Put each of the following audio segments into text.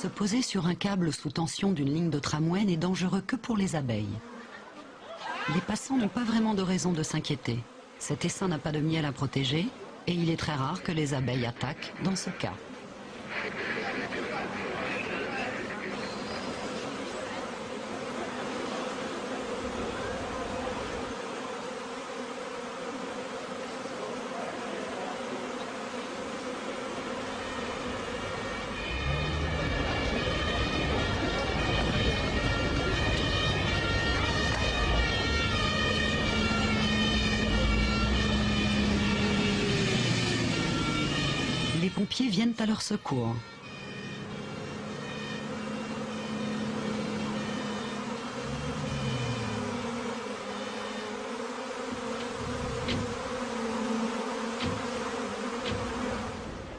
Se poser sur un câble sous tension d'une ligne de tramway n'est dangereux que pour les abeilles. Les passants n'ont pas vraiment de raison de s'inquiéter. Cet essaim n'a pas de miel à protéger et il est très rare que les abeilles attaquent dans ce cas. Les pompiers viennent à leur secours.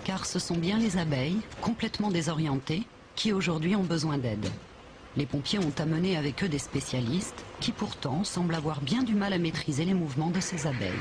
Car ce sont bien les abeilles, complètement désorientées, qui aujourd'hui ont besoin d'aide. Les pompiers ont amené avec eux des spécialistes qui pourtant semblent avoir bien du mal à maîtriser les mouvements de ces abeilles.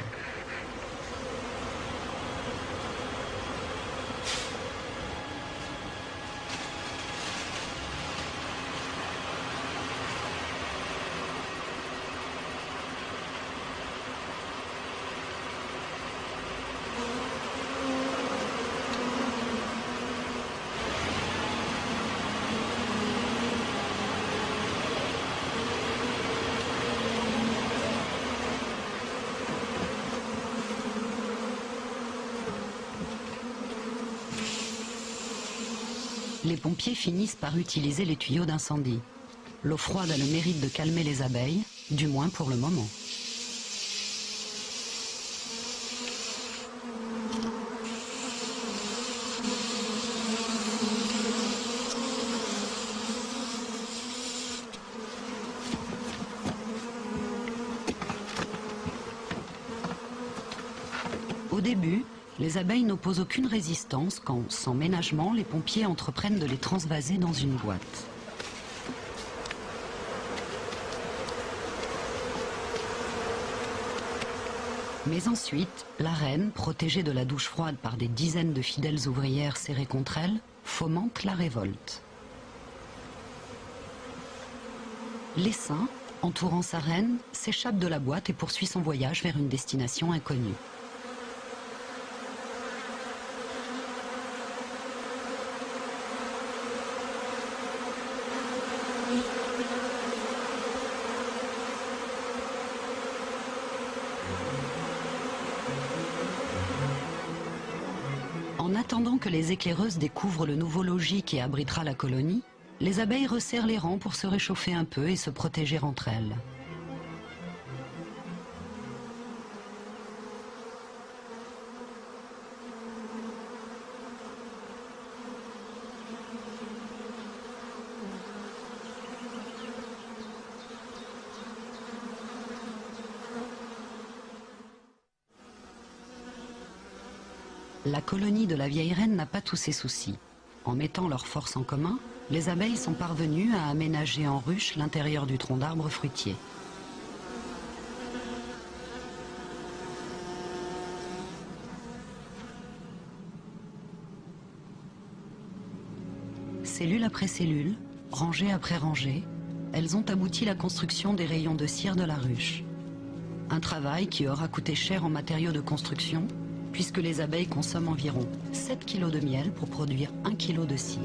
Les pompiers finissent par utiliser les tuyaux d'incendie. L'eau froide a le mérite de calmer les abeilles, du moins pour le moment. Au début, les abeilles n'opposent aucune résistance quand, sans ménagement, les pompiers entreprennent de les transvaser dans une boîte. Mais ensuite, la reine, protégée de la douche froide par des dizaines de fidèles ouvrières serrées contre elle, fomente la révolte. L'essaim, entourant sa reine, s'échappe de la boîte et poursuit son voyage vers une destination inconnue. En attendant que les éclaireuses découvrent le nouveau logis qui abritera la colonie, les abeilles resserrent les rangs pour se réchauffer un peu et se protéger entre elles. La colonie de la vieille reine n'a pas tous ces soucis. En mettant leurs forces en commun, les abeilles sont parvenues à aménager en ruche l'intérieur du tronc d'arbre fruitier. Cellule après cellule, rangée après rangée, elles ont abouti la construction des rayons de cire de la ruche. Un travail qui aura coûté cher en matériaux de construction, puisque les abeilles consomment environ 7 kg de miel pour produire 1 kg de cire.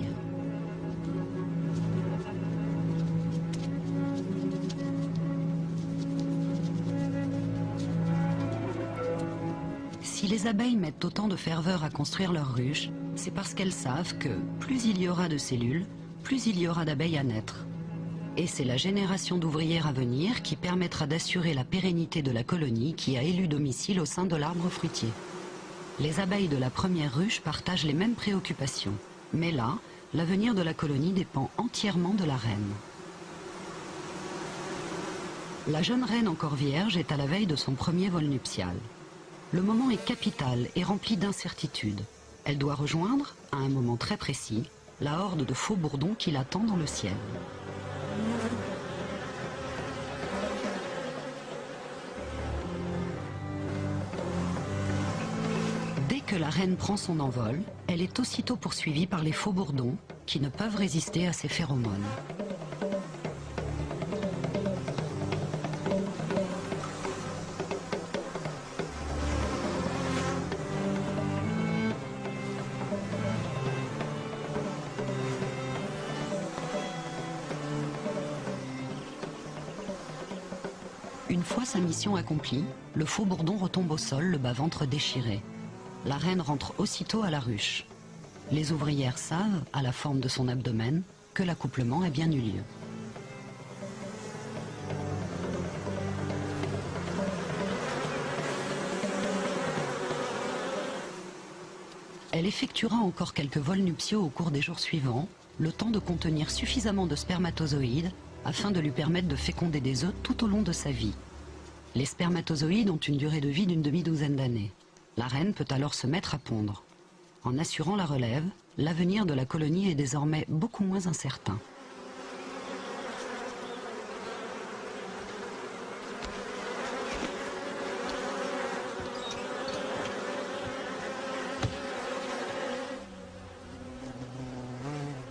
Si les abeilles mettent autant de ferveur à construire leur ruche, c'est parce qu'elles savent que plus il y aura de cellules, plus il y aura d'abeilles à naître. Et c'est la génération d'ouvrières à venir qui permettra d'assurer la pérennité de la colonie qui a élu domicile au sein de l'arbre fruitier. Les abeilles de la première ruche partagent les mêmes préoccupations. Mais là, l'avenir de la colonie dépend entièrement de la reine. La jeune reine encore vierge est à la veille de son premier vol nuptial. Le moment est capital et rempli d'incertitudes. Elle doit rejoindre, à un moment très précis, la horde de faux bourdons qui l'attend dans le ciel. Dès que la reine prend son envol, elle est aussitôt poursuivie par les faux bourdons qui ne peuvent résister à ces phéromones. Une fois sa mission accomplie, le faux bourdon retombe au sol, le bas-ventre déchiré. La reine rentre aussitôt à la ruche. Les ouvrières savent, à la forme de son abdomen, que l'accouplement a bien eu lieu. Elle effectuera encore quelques vols nuptiaux au cours des jours suivants, le temps de contenir suffisamment de spermatozoïdes afin de lui permettre de féconder des œufs tout au long de sa vie. Les spermatozoïdes ont une durée de vie d'une demi-douzaine d'années. La reine peut alors se mettre à pondre. En assurant la relève, l'avenir de la colonie est désormais beaucoup moins incertain.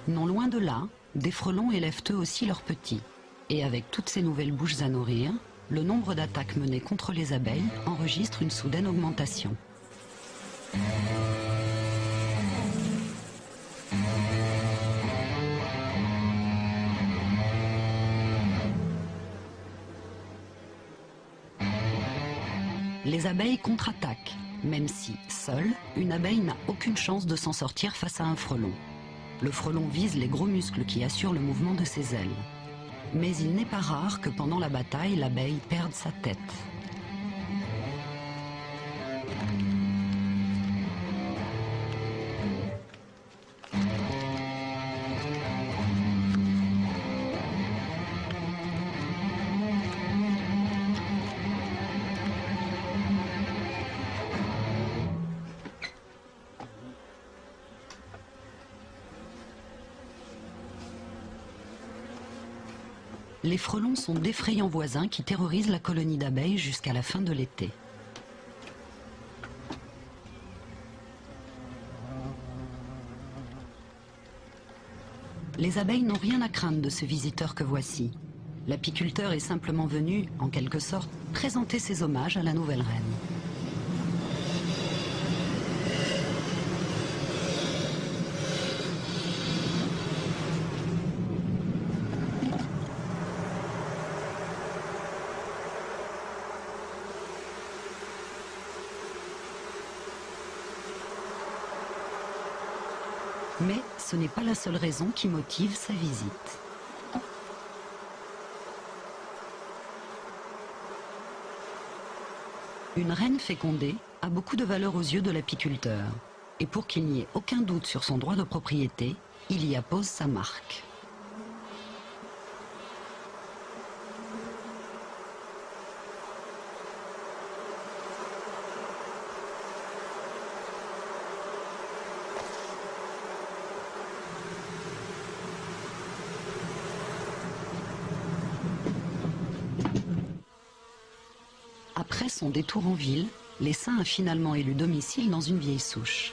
Non loin de là, des frelons élèvent eux aussi leurs petits. Et avec toutes ces nouvelles bouches à nourrir, le nombre d'attaques menées contre les abeilles enregistre une soudaine augmentation. Les abeilles contre-attaquent, même si, seule, une abeille n'a aucune chance de s'en sortir face à un frelon. Le frelon vise les gros muscles qui assurent le mouvement de ses ailes. Mais il n'est pas rare que pendant la bataille, l'abeille perde sa tête. Les frelons sont d'effrayants voisins qui terrorisent la colonie d'abeilles jusqu'à la fin de l'été. Les abeilles n'ont rien à craindre de ce visiteur que voici. L'apiculteur est simplement venu, en quelque sorte, présenter ses hommages à la nouvelle reine. Mais ce n'est pas la seule raison qui motive sa visite. Une reine fécondée a beaucoup de valeur aux yeux de l'apiculteur. Et pour qu'il n'y ait aucun doute sur son droit de propriété, il y appose sa marque. Après son détour en ville, l'essaim a finalement élu domicile dans une vieille souche.